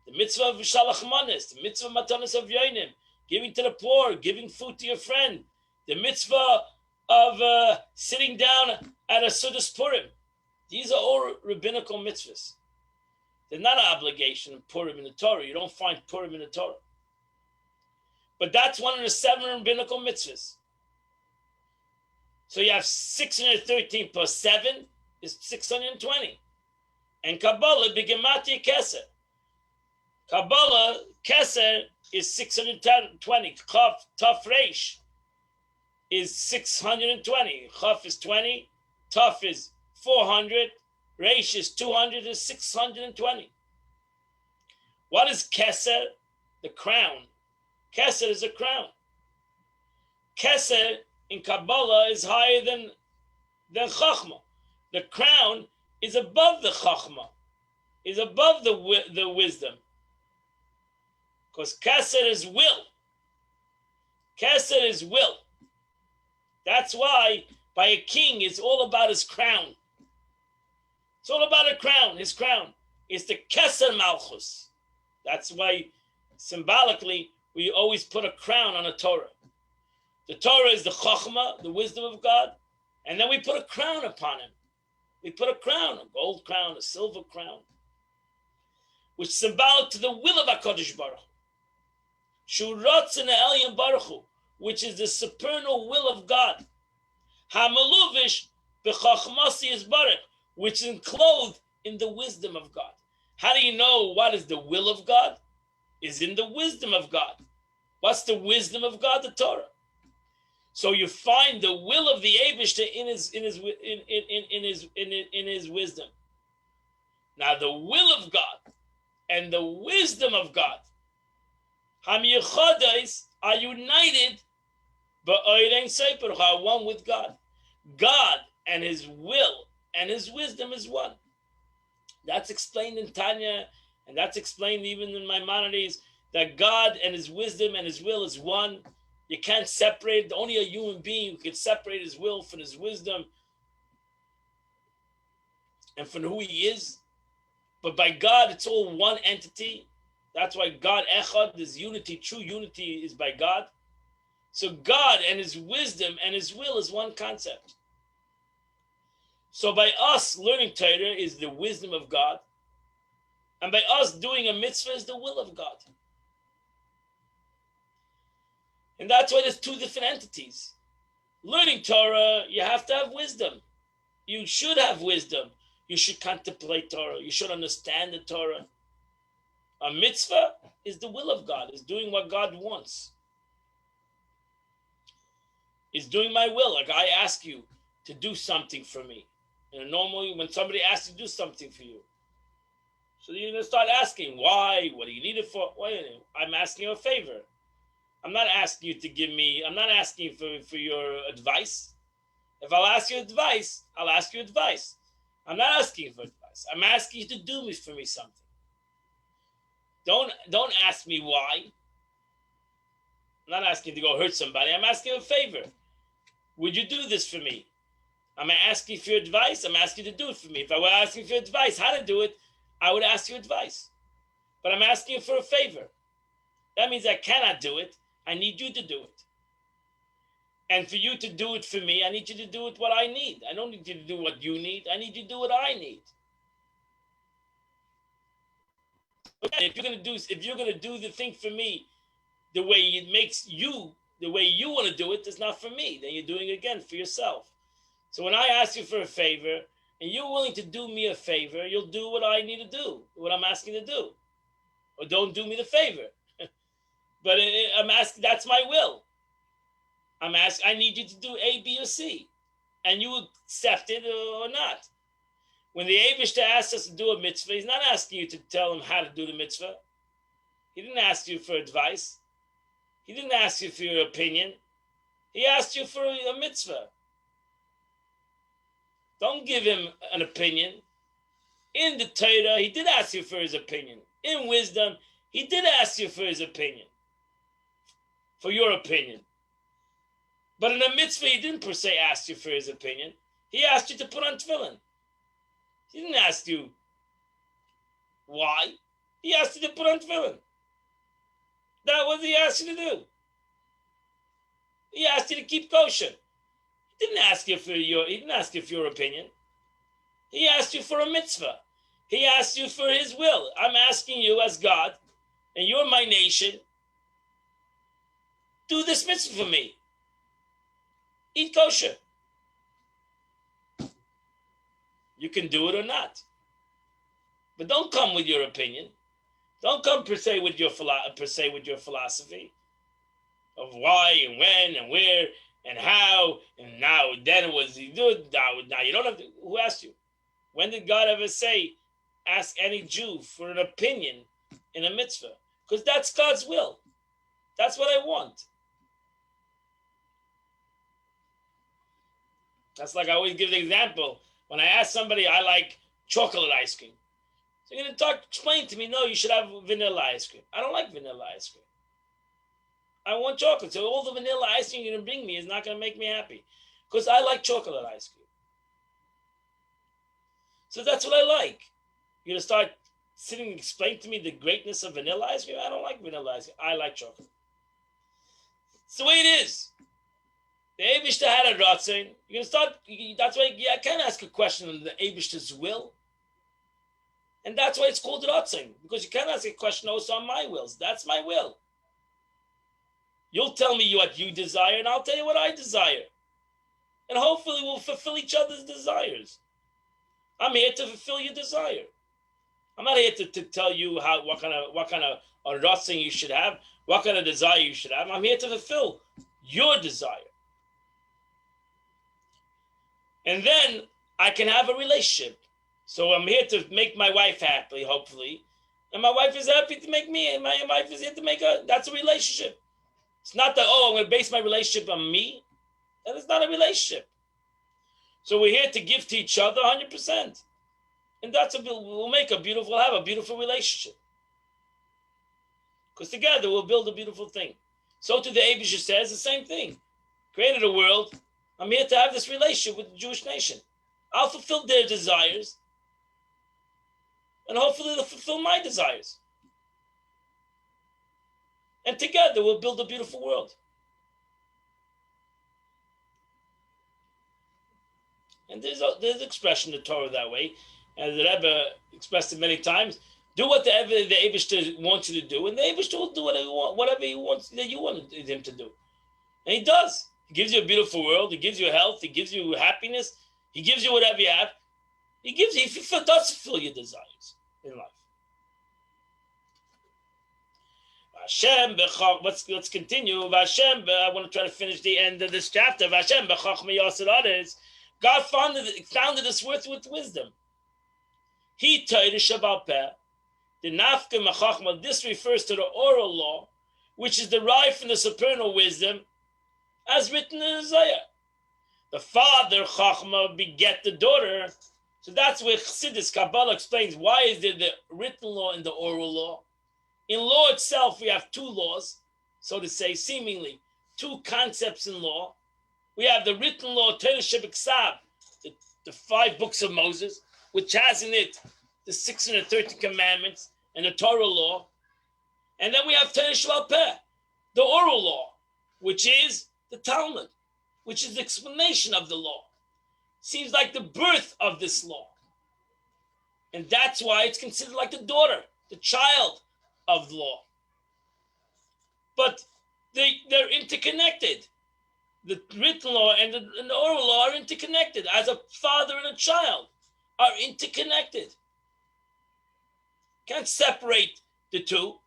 The mitzvah of Shalach Manis, the mitzvah of Matanis of Yoinim, giving to the poor, giving food to your friend. The mitzvah of sitting down at a Sudas Purim. These are all rabbinical mitzvahs. They're not an obligation of Purim in the Torah. You don't find Purim in the Torah. But that's one of the 7 rabbinical mitzvahs. So you have 613 plus 7 is 620. And Kabbalah, Bigamati Keser. Kabbalah, Keser is 620. Chaf, Taf Reish is 620. Chaf is 20. Taf is 400. Reish is 200, is 620. What is Keser? The crown. Keser is a crown. Keser in Kabbalah is higher than Chachma. The crown is above the Chachma, is above the wisdom. Because Keser is will. Keser is will. That's why by a king, it's all about his crown. It's all about a crown. His crown is the Keser Malchus. That's why symbolically we always put a crown on a Torah. The Torah is the Chachma, the wisdom of God, and then we put a crown upon him. We put a crown, a gold crown, a silver crown, which is symbolic to the will of HaKadosh Baruch Hu. Shuratz in the Elyon Baruch Hu, which is the supernal will of God. Hamaluvish b'chachmasi yisbarach, which is enclosed in the wisdom of God. How do you know what is the will of God? Is in the wisdom of God. What's the wisdom of God? The Torah. So you find the will of the Eibishter in his wisdom. Now the will of God and the wisdom of God, Ham Yechodais, are united, but are one with God. God and his will and his wisdom is one. That's explained in Tanya, and that's explained even in Maimonides, that God and his wisdom and his will is one. You can't separate. Only a human being who can separate his will from his wisdom and from who he is. But by God, it's all one entity. That's why God Echad, this unity, true unity is by God. So God and his wisdom and his will is one concept. So by us learning Torah is the wisdom of God. And by us doing a mitzvah is the will of God. And that's why there's two different entities. Learning Torah, you have to have wisdom. You should have wisdom. You should contemplate Torah. You should understand the Torah. A mitzvah is the will of God, is doing what God wants. Is doing my will. Like I ask you to do something for me. Normally when somebody asks you to do something for you, so you're going to start asking, why? What do you need it for? I'm asking you a favor. I'm not asking you to give me, I'm not asking for your advice. If I'll ask you advice, I'll ask you advice. I'm not asking for advice. I'm asking you to do for me something. Don't ask me why. I'm not asking you to go hurt somebody. I'm asking you a favor. Would you do this for me? I'm asking for your advice. I'm asking you to do it for me. If I were asking for your advice, how to do it, I would ask you advice. But I'm asking you for a favor. That means I cannot do it. I need you to do it. And for you to do it for me, I need you to do it what I need. I don't need you to do what you need. I need you to do what I need. If you're gonna do the thing for me the way it makes you, the way you want to do it, is not for me. Then you're doing it again for yourself. So when I ask you for a favor and you're willing to do me a favor, you'll do what I need to do, what I'm asking to do. Or don't do me the favor. But I'm asking, that's my will. I'm asking, I need you to do A, B, or C. And you accept it or not. When the Eibishter asks us to do a mitzvah, he's not asking you to tell him how to do the mitzvah. He didn't ask you for advice. He didn't ask you for your opinion. He asked you for a mitzvah. Don't give him an opinion. In the Torah, he did ask you for his opinion. In wisdom, he did ask you for his opinion. For your opinion. But in a mitzvah, he didn't per se ask you for his opinion. He asked you to put on tefillin. He didn't ask you why. He asked you to put on tefillin. That was what he asked you to do. He asked you to keep kosher. He didn't ask you for your opinion. He asked you for a mitzvah. He asked you for his will. I'm asking you as God, and you're my nation, do this mitzvah for me. Eat kosher. You can do it or not. But don't come with your opinion. Don't come per se with your philosophy of why and when and where and how and now then it was good. Now you don't have to. Who asked you? When did God ever say, ask any Jew for an opinion in a mitzvah? Because that's God's will. That's what I want. That's like I always give the example. When I ask somebody, I like chocolate ice cream. So you're going to explain to me, no, you should have vanilla ice cream. I don't like vanilla ice cream. I want chocolate. So all the vanilla ice cream you're going to bring me is not going to make me happy. Because I like chocolate ice cream. So that's what I like. You're going to start sitting and explain to me the greatness of vanilla ice cream? I don't like vanilla ice cream. I like chocolate. It's the way it is. The Eibishter had a ratzon. You're going to start, that's why I can't ask a question on the Eibishter's will. And that's why it's called ratzon. Because you can't ask a question also on my wills. That's my will. You'll tell me what you desire, and I'll tell you what I desire. And hopefully we'll fulfill each other's desires. I'm here to fulfill your desire. I'm not here to tell you what kind of a ratzon you should have, what kind of desire you should have. I'm here to fulfill your desire. And then I can have a relationship. So I'm here to make my wife happy, hopefully. And my wife is happy to make me, and my wife is here to make her. That's a relationship. It's not that, I'm going to base my relationship on me. That is not a relationship. So we're here to give to each other 100%. And we'll have a beautiful relationship. Because together we'll build a beautiful thing. So to the Abisha says the same thing. Created a world. I'm here to have this relationship with the Jewish nation. I'll fulfill their desires, and hopefully they'll fulfill my desires. And together we'll build a beautiful world. And there's expression in the Torah that way, and the Rebbe expressed it many times. Do whatever the Eibishter wants you to do, and the Eibishter will do whatever he wants that you want him to do. And he does. He gives you a beautiful world. He gives you health. He gives you happiness. He gives you whatever you have. He does fulfill your desires in life. Hashem b'chach. Let's continue. Hashem. I want to try to finish the end of this chapter. Hashem b'chach miyasir others. God founded this world with wisdom. He Torah Shabbat Peh. The nafka mechachma. This refers to the oral law, which is derived from the supernal wisdom, as written in Isaiah. The father chachma beget the daughter. So that's where Chassidus Kabbalah explains why is there the written law and the oral law. In law itself, we have two laws, so to say, seemingly two concepts in law. We have the written law, Torah Shebeksav, the 5 books of Moses, which has in it the 630 commandments and the Torah law. And then we have Torah Shebal Peh, the oral law, which is the Talmud, which is the explanation of the law. Seems like the birth of this law. And that's why it's considered like the daughter, the child of the law. But they're interconnected. The written law and the oral law are interconnected, as a father and a child are interconnected. Can't separate the two.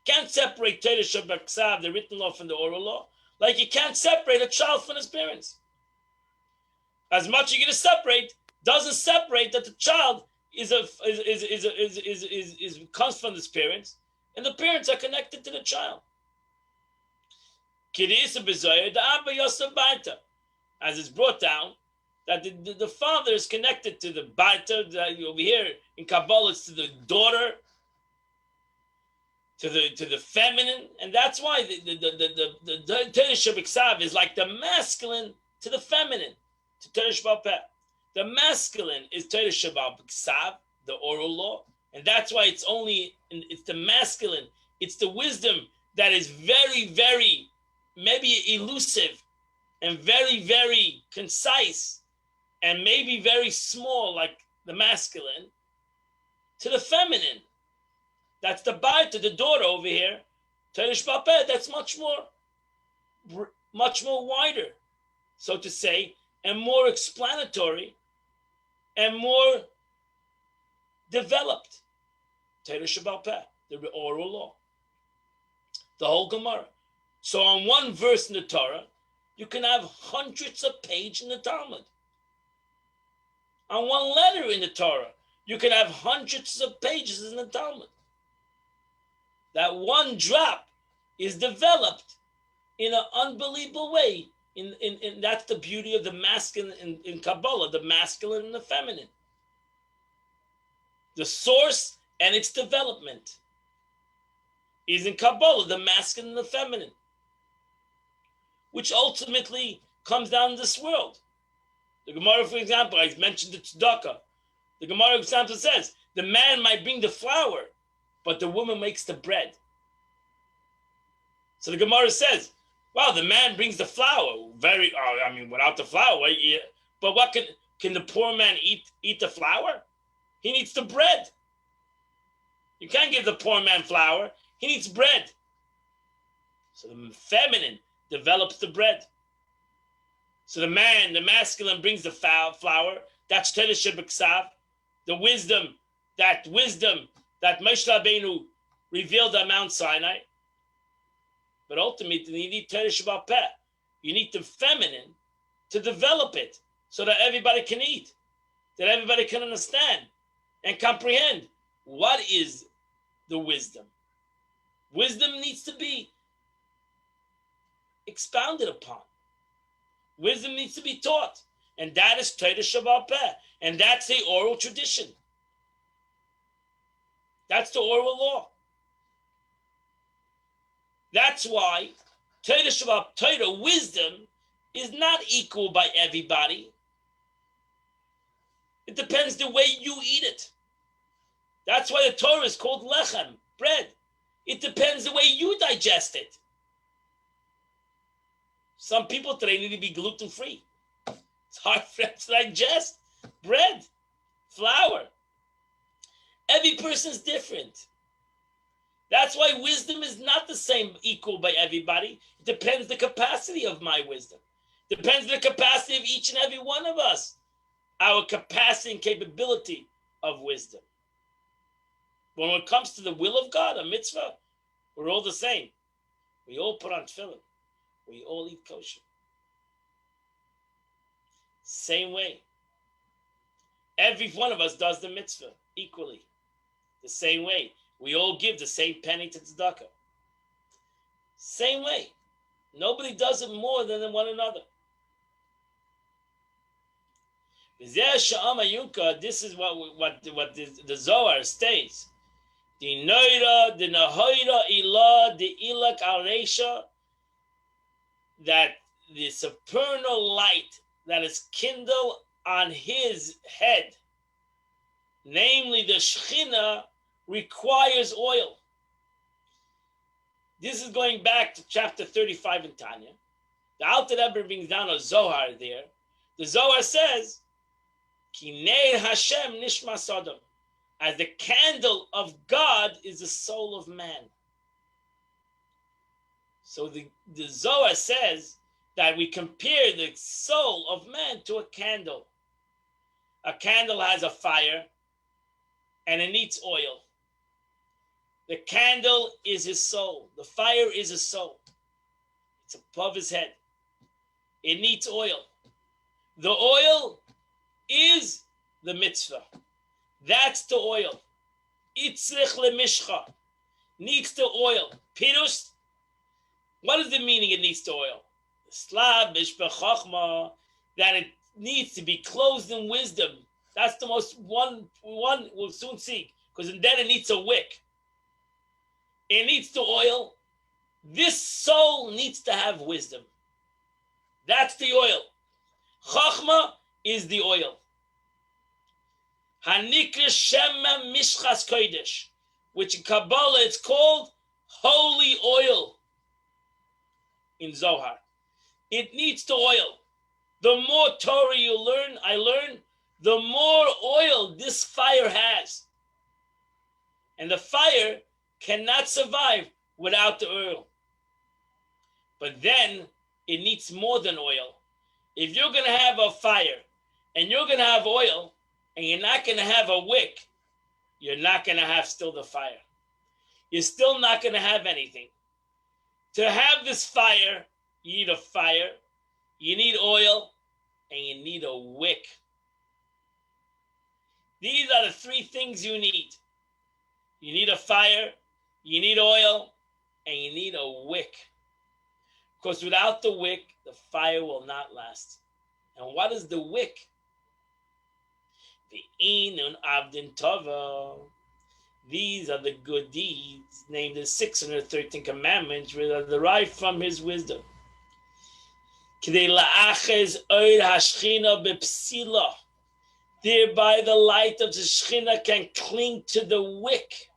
Can't separate Torah Shebeksav, the written law, from the oral law, like you can't separate a child from his parents. As much as you're going to separate, doesn't separate that the child comes from his parents, and the parents are connected to the child. As it's brought down, that the father is connected to the baita. Over here in Kabbalah, it's to the daughter, to the feminine, and that's why the Torah Shebeksav is like the masculine to the feminine, to Torah Shebal Peh. The masculine is Torah Shebal Ksav, the oral law, and that's why it's the masculine. It's the wisdom that is very, very maybe elusive and very, very concise and maybe very small, like the masculine, to the feminine. That's the baita, the daughter over here. Torah Shebal Peh, that's much more wider, so to say, and more explanatory and more developed. Torah Shebal Peh, the oral law, the whole Gemara. So on one verse in the Torah, you can have hundreds of pages in the Talmud. On one letter in the Torah, you can have hundreds of pages in the Talmud. That one drop is developed in an unbelievable way. In that's the beauty of the masculine in Kabbalah, the masculine and the feminine. The source and its development is in Kabbalah, the masculine and the feminine, which ultimately comes down in this world. The Gemara, for example, I mentioned the tzedakah. The Gemara, for example, says, the man might bring the flour, but the woman makes the bread. So the Gemara says, wow, the man brings the flour. Without the flour, yeah. But what can the poor man eat the flour? He needs the bread. You can't give the poor man flour. He needs bread. So the feminine develops the bread. So the masculine brings the flour. That's Torah Shebeksav, the wisdom that Moshe Rabbeinu revealed on Mount Sinai. But ultimately, you need Torah Shebal Peh. You need the feminine to develop it so that everybody can eat, that everybody can understand and comprehend what is the wisdom. Wisdom needs to be expounded upon. Wisdom needs to be taught. And that is Torah Shebal Peh. And that's the oral tradition. That's the oral law. That's why Torah, wisdom is not equal by everybody. It depends the way you eat it. That's why the Torah is called lechem, bread. It depends the way you digest it. Some people today need to be gluten-free. It's hard for them to digest bread, flour. Every person's different. That's why wisdom is not the same equal by everybody. It depends the capacity of my wisdom. Depends the capacity of each and every one of us. Our capacity and capability of wisdom. When it comes to the will of God, a mitzvah, we're all the same. We all put on tefillin. We all eat kosher. Same way. Every one of us does the mitzvah equally. The same way. We all give the same penny to tzedakah. Same way. Nobody does it more than one another. This is what the Zohar states. The noira, the nahoira ilah, the ilak al-resha, that the supernal light that is kindled on his head, namely the Shekhinah, requires oil. This is going back to chapter 35 in Tanya. The Alter Rebbe brings down a Zohar there. The Zohar says, Ki Neir Hashem Nishma Sodom, as the candle of God is the soul of man. So the Zohar says that we compare the soul of man to a candle. A candle has a fire and it needs oil. The candle is his soul. The fire is his soul. It's above his head. It needs oil. The oil is the mitzvah. That's the oil. Itzrich lemishcha. Needs the oil. Pirush. What is the meaning it needs the oil? The slab is bechachma, that it needs to be clothed in wisdom. That's the most one we'll soon see, because then it needs a wick. It needs the oil. This soul needs to have wisdom. That's the oil. Chachma is the oil. Hanikra Shema Mishchas Kodesh, which in Kabbalah it's called holy oil in Zohar. It needs the oil. The more Torah I learn, the more oil this fire has. And the fire cannot survive without the oil. But then it needs more than oil. If you're going to have a fire and you're going to have oil and you're not going to have a wick, you're not going to have still the fire. You're still not going to have anything. To have this fire, you need a fire, you need oil, and you need a wick. These are the three things you need. You need a fire, you need oil, and you need a wick. Because without the wick, the fire will not last. And what is the wick? The Inun Abdin Tova. These are the good deeds, named the 613 commandments, which are derived from his wisdom. Thereby the light of the Shekhinah can cling to the wick,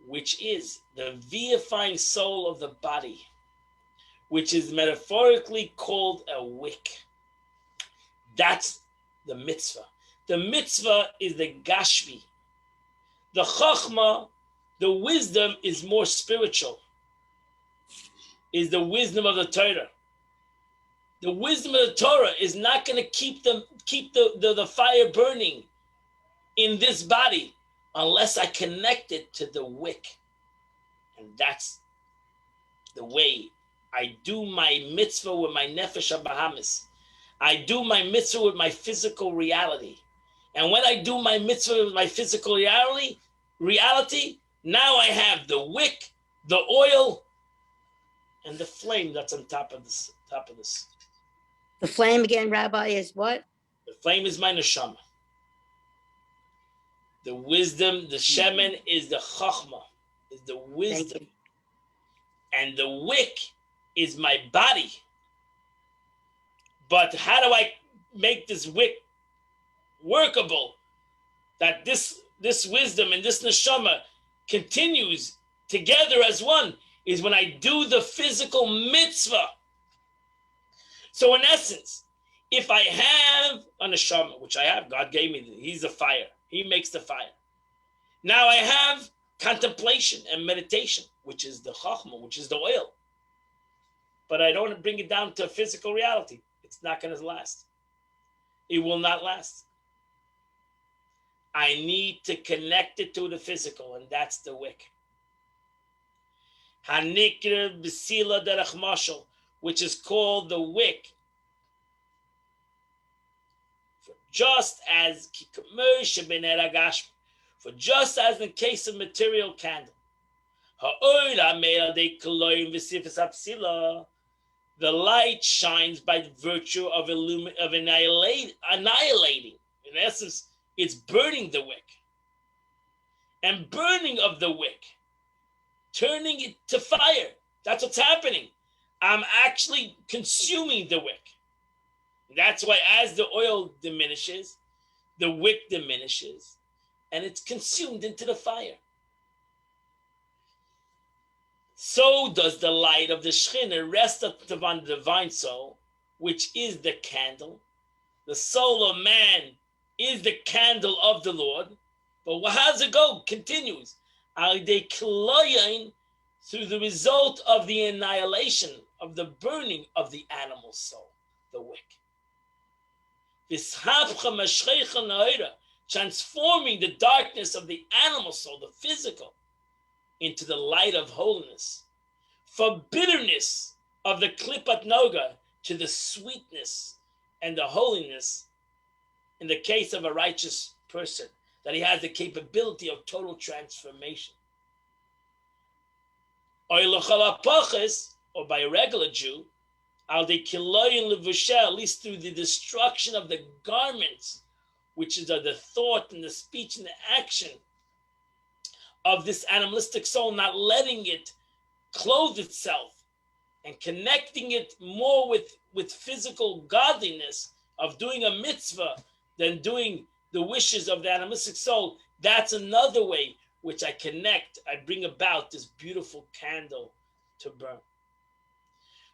which is the vivifying soul of the body, which is metaphorically called a wick. That's the mitzvah. The mitzvah is the gashmi. The chachma, the wisdom, is more spiritual, is the wisdom of the Torah. The wisdom of the Torah is not going to keep the fire burning in this body unless I connect it to the wick. And that's the way I do my mitzvah with my nefesh habahamis. I do my mitzvah with my physical reality. And when I do my mitzvah with my physical reality, now I have the wick, the oil, and the flame that's on top of this. The flame again, Rabbi, is what? The flame is my neshama. The wisdom, the shemen is the chachma, is the wisdom. and the wick is my body. But how do I make this wick workable? That this wisdom and this neshama continues together as one is when I do the physical mitzvah. So in essence, if I have a neshama, which I have, God gave me, he's the fire. He makes the fire. Now I have contemplation and meditation, which is the chachma, which is the oil. But I don't bring it down to physical reality. It's not going to last. It will not last. I need to connect it to the physical, and that's the wick. Hanikra b'sila derech mashal, which is called the wick. For just as in the case of material candle, the light shines by virtue of annihilating. In essence, it's burning the wick. And burning of the wick, turning it to fire. That's what's happening. I'm actually consuming the wick. That's why as the oil diminishes, the wick diminishes, and it's consumed into the fire. So does the light of the Shekhinah rest upon the divine soul, which is the candle. The soul of man is the candle of the Lord. But how does it go? Continues. Through the result of the annihilation, of the burning of the animal soul, the wick. Transforming the darkness of the animal soul, the physical, into the light of holiness. For bitterness of the klipat noga to the sweetness and the holiness in the case of a righteous person, that he has the capability of total transformation. Or by a regular Jew, at least through the destruction of the garments, which is the thought and the speech and the action of this animalistic soul, not letting it clothe itself and connecting it more with physical godliness of doing a mitzvah than doing the wishes of the animalistic soul. That's another way which I connect, I bring about this beautiful candle to burn.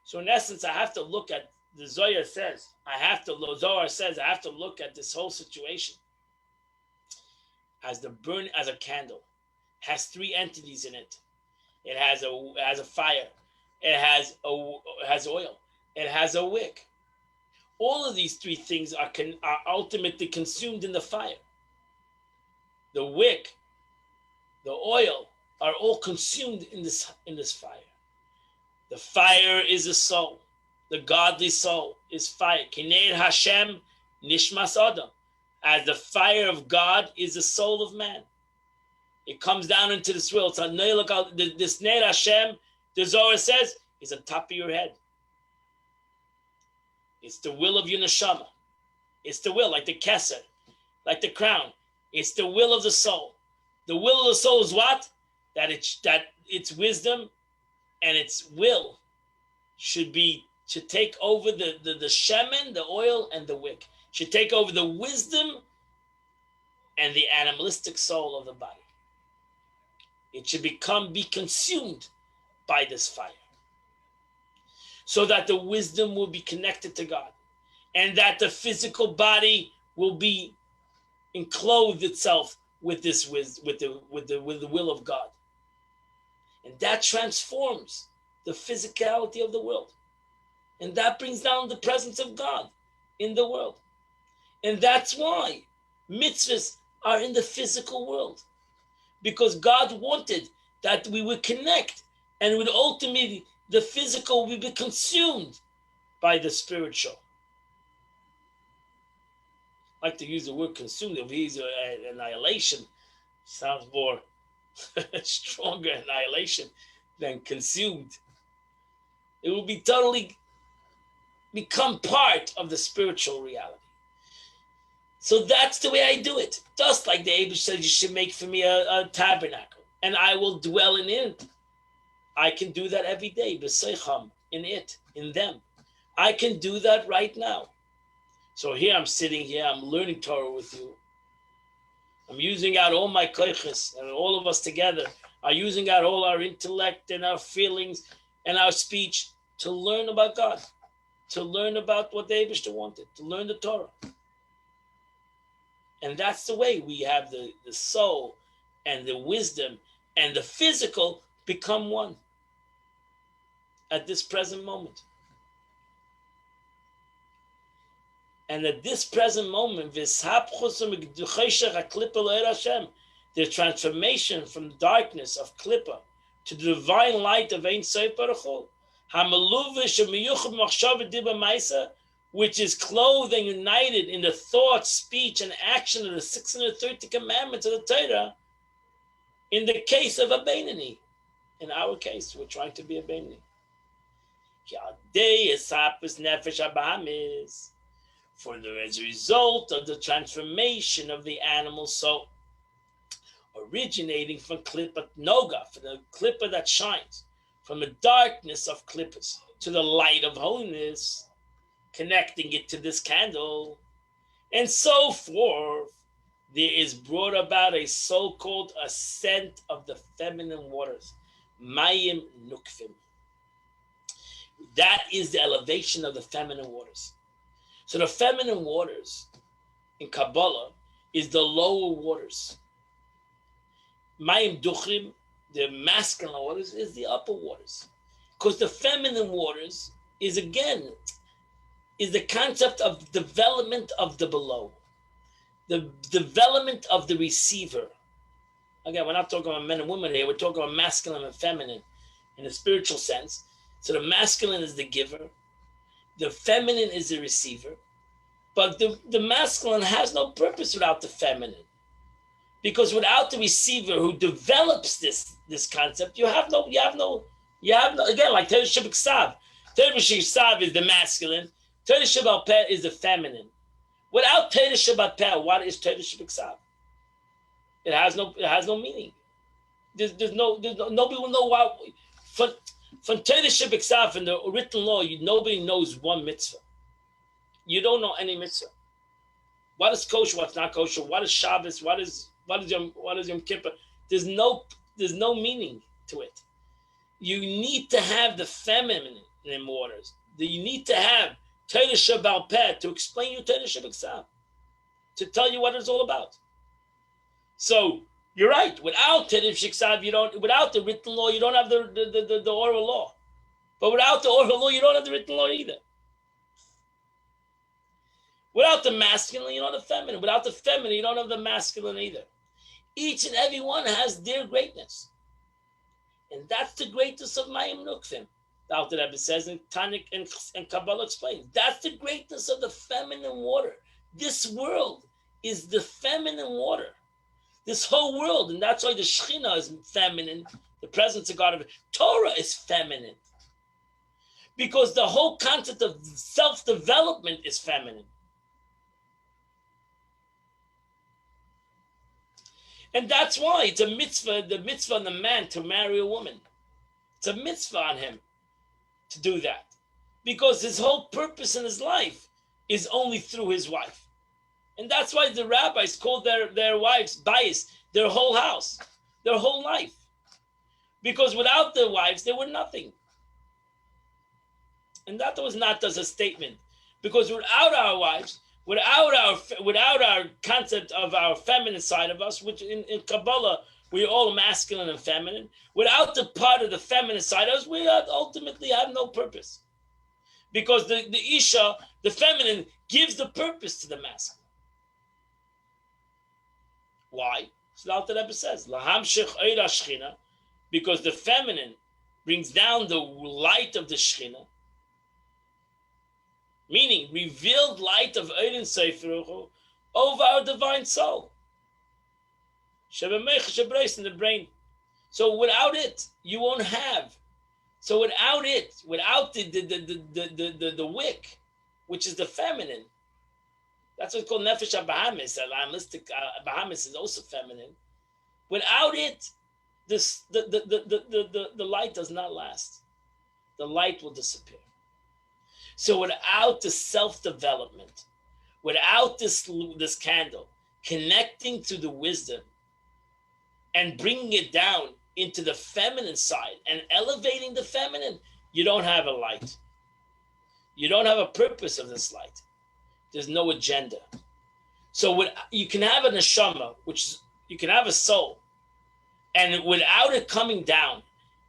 So in essence, I have to look at, the Zohar says, I have to look at this whole situation as the burn, as a candle. It has three entities in it. It has a fire. It has oil. It has a wick. All of these three things are ultimately consumed in the fire. The wick, the oil, are all consumed in this fire. The fire is the soul. The godly soul is fire. Kineir Hashem nishmas adam. As the fire of God is the soul of man. It comes down into this world. This Neir Hashem, the Zohar says, is on top of your head. It's the will of your neshama. It's the will, like the keser, like the crown. It's the will of the soul. The will of the soul is what? That its wisdom and its will should take over the shemen, the oil, and the wick. Should take over the wisdom and the animalistic soul of the body. It should be consumed by this fire, so that the wisdom will be connected to God, and that the physical body will be enclosed itself with this with the will of God, and that transforms the physicality of the world, and that brings down the presence of God in the world, and that's why mitzvahs are in the physical world, because God wanted that we would connect, and would ultimately the physical will be consumed by the spiritual. I like to use the word consumed. If we use annihilation, sounds more stronger, annihilation, than consumed. It will be totally become part of the spiritual reality. So that's the way I do it. Just like the Abish said, you should make for me a tabernacle, and I will dwell in it. I can do that every day, b'seicham, in them. I can do that right now. So here I'm sitting here, I'm learning Torah with you. I'm using out all my koiches, and all of us together are using out all our intellect and our feelings and our speech to learn about God, to learn about what the Eibishter wanted, to learn the Torah. And that's the way we have the soul and the wisdom and the physical become one at this present moment. And at this present moment, the transformation from the darkness of Klippa to the divine light of Ein Sof Baruch Hu, which is clothed and united in the thought, speech, and action of the 630 commandments of the Torah, in the case of a Beinani. In our case, we're trying to be a Beinani. As a result of the transformation of the animal soul, originating from Klippat Noga, from the Klippa that shines, from the darkness of Klippas to the light of holiness, connecting it to this candle, and so forth, there is brought about a so-called ascent of the feminine waters, Mayim Nukvim. That is the elevation of the feminine waters. So the feminine waters in Kabbalah is the lower waters. Mayim Duchrim, the masculine waters, is the upper waters. Because the feminine waters is, again, is the concept of development of the below, the development of the receiver. Again, we're not talking about men and women here, we're talking about masculine and feminine in a spiritual sense. So the masculine is the giver, the feminine is the receiver, but the masculine has no purpose without the feminine. Because without the receiver who develops this concept, you have no, again, like Torah Shabbat Sav is the masculine, Torah Shabbat Peh is the feminine. Without Torah Shabbat Peh, what is Torah Shabbat Sav? It has no meaning. There's no nobody will know why. From Torah Shabbat Sav and the written law, nobody knows one mitzvah. You don't know any mitzvah. What is kosher? What's not kosher? What is Shabbos? What is Yom Kippur? There's no meaning to it. You need to have the feminine waters. You need to have Torah Shabbat Peh to explain you Torah Shabbat Sav, to tell you what it's all about. So you're right. Without Torah Shabbat Sav, without the written law, you don't have the oral law. But without the oral law, you don't have the written law either. Without the masculine, you don't have the feminine. Without the feminine, you don't have the masculine either. Each and every one has their greatness. And that's the greatness of Mayim Nukvim. The Alter Rebbe says, and Tanya and Kabbalah explains, that's the greatness of the feminine water. This world is the feminine water. This whole world, and that's why the Shekhinah is feminine, the presence of God. Torah is feminine. Because the whole concept of self-development is feminine. And that's why it's a mitzvah, the mitzvah on the man to marry a woman. It's a mitzvah on him to do that. Because his whole purpose in his life is only through his wife. And that's why the rabbis called their wives bias, their whole house, their whole life. Because without their wives, they were nothing. And that was not as a statement. Because without our wives, without our concept of our feminine side of us, which in Kabbalah, we're all masculine and feminine. Without the part of the feminine side of us, we ultimately have no purpose. Because the Isha, the feminine, gives the purpose to the masculine. Why? So the Alter Rebbe says, Lahamshich Eira Shechina, because the feminine brings down the light of the Shechina, meaning revealed light of Ein Sof Baruch Hu over our divine soul. In the brain. So without it, you won't have. So without it, without the wick, which is the feminine, that's what's called Nefesh HaBahamis. Bahamis is also feminine. Without it, the light does not last. The light will disappear. So without the self-development, without this candle connecting to the wisdom and bringing it down into the feminine side and elevating the feminine, you don't have a light. You don't have a purpose of this light. There's no agenda. So you can have a neshama, which is, you can have a soul, and without it coming down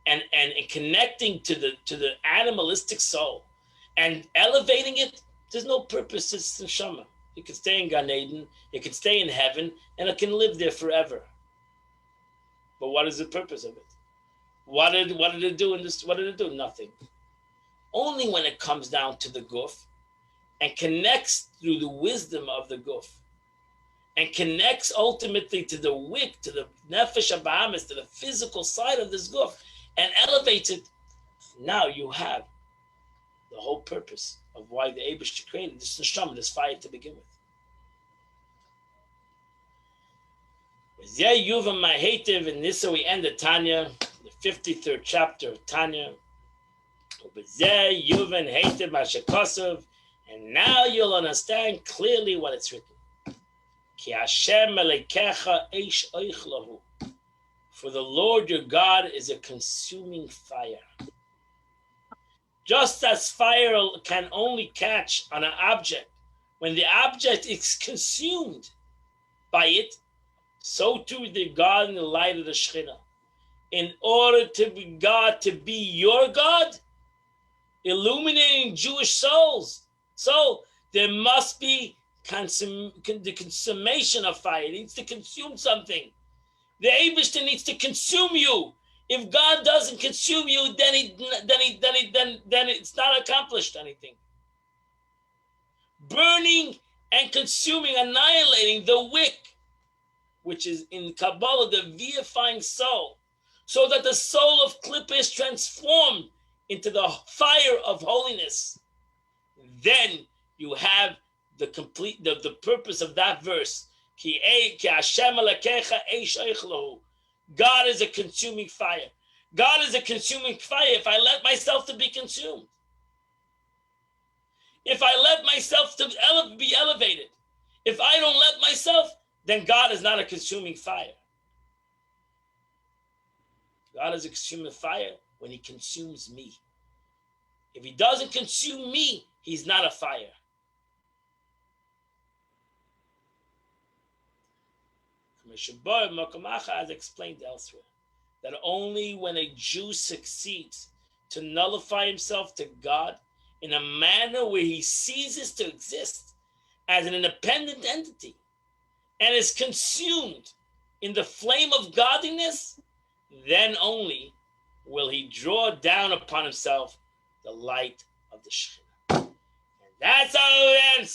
and connecting to the animalistic soul and elevating it, there's no purpose. It's neshama. It can stay in Gan Eden, it can stay in heaven, and it can live there forever. But what is the purpose of it? What did it do in this? What did it do? Nothing. Only when it comes down to the guf and connects through the wisdom of the guf and connects ultimately to the wick, to the nefesh habahamis, to the physical side of this guf, and elevates it. Now you have the whole purpose of why the Eibush created this neshama, this fire to begin with. And this, so we end the Tanya, the 53rd chapter of Tanya. And now you'll understand clearly what it's written. For the Lord your God is a consuming fire. Just as fire can only catch on an object when the object is consumed by it, so too the God in the light of the Shekhinah. In order to be God, to be your God, illuminating Jewish souls, so there must be the consummation of fire. It needs to consume something. The Eibishter needs to consume you. If God doesn't consume you, then it's not accomplished anything. Burning and consuming, annihilating the wick, which is in Kabbalah the vivifying soul, so that the soul of Klippa is transformed into the fire of holiness. Then you have the complete the purpose of that verse. God is a consuming fire. God is a consuming fire if I let myself to be consumed. If I let myself to be elevated. If I don't let myself, then God is not a consuming fire. God is a consuming fire when he consumes me. If he doesn't consume me, he's not a fire. As explained elsewhere, that only when a Jew succeeds to nullify himself to God in a manner where he ceases to exist as an independent entity and is consumed in the flame of godliness, then only will he draw down upon himself the light of the Shekhinah. And that's all then.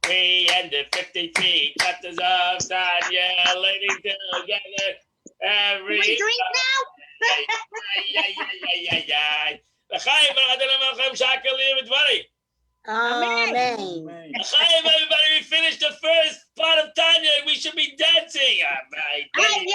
We ended 53 chapters of Tanya, learning together every. We drink Amen. Everybody, we finished the first part of Tanya. We should be dancing. I don't know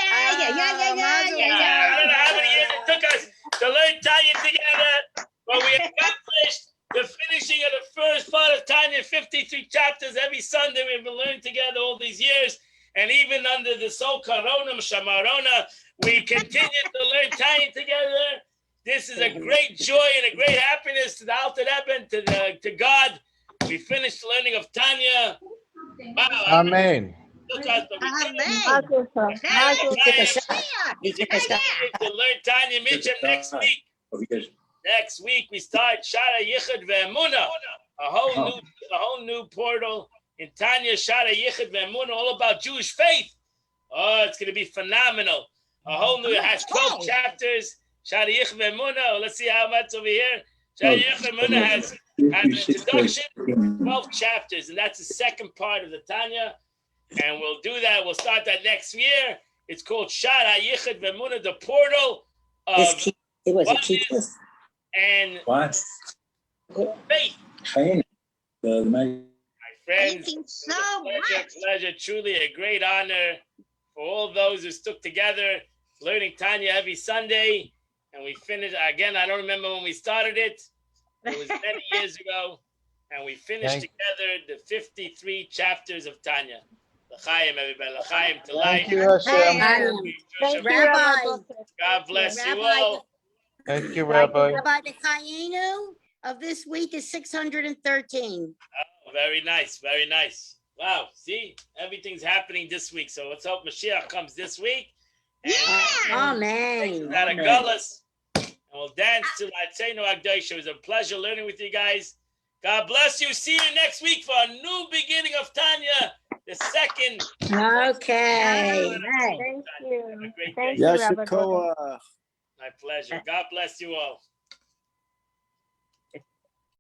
how many years it took us to learn Tanya together, but we accomplished the finishing of the first part of Tanya, 53 chapters. Every Sunday we've been learning together all these years. And even under the so Corona, Shamarona, we continue to learn Tanya together. This is a great joy and a great happiness to the Alter Rebbe and to God. We finished the learning of Tanya. Wow. Amen. To learn Tanya Mitchell next week. Next week we start Shara Yichud Ve'emunah, a whole new portal in Tanya, Shara Yichud Ve'emunah, all about Jewish faith. Oh, it's going to be phenomenal. A whole new, it has 12 chapters. Shara Yichud Ve'emunah. Let's see how much over here. Shara Yichud Ve'emunah has an introduction, 12 chapters, and that's the second part of the Tanya. And we'll do that. We'll start that next year. It's called Shara Yichud Ve'emunah, the portal of It was a cheapness. And what? Faith. My friends, thank you so much. Pleasure, truly a great honor for all those who stuck together, learning Tanya every Sunday. And we finished, again, I don't remember when we started it. It was many years ago. And we finished together the 53 chapters of Tanya. L'chaim, everybody. L'chaim to life. Thank you, Hashem. Thank you, Rabbi, God bless you Rabbi, all. Thank you, Rabbi. Rabbi, the Chayenu of this week is 613. Oh, very nice. Very nice. Wow. See, everything's happening this week. So let's hope Mashiach comes this week. And Amen. out of Gullus. And we'll dance to Latzeinu Agdosha. It was a pleasure learning with you guys. God bless you. See you next week for a new beginning of Tanya, the second. Okay. Thank you. Have a great Thank day. you, Rabbi. Yashikoah. My pleasure. God bless you all.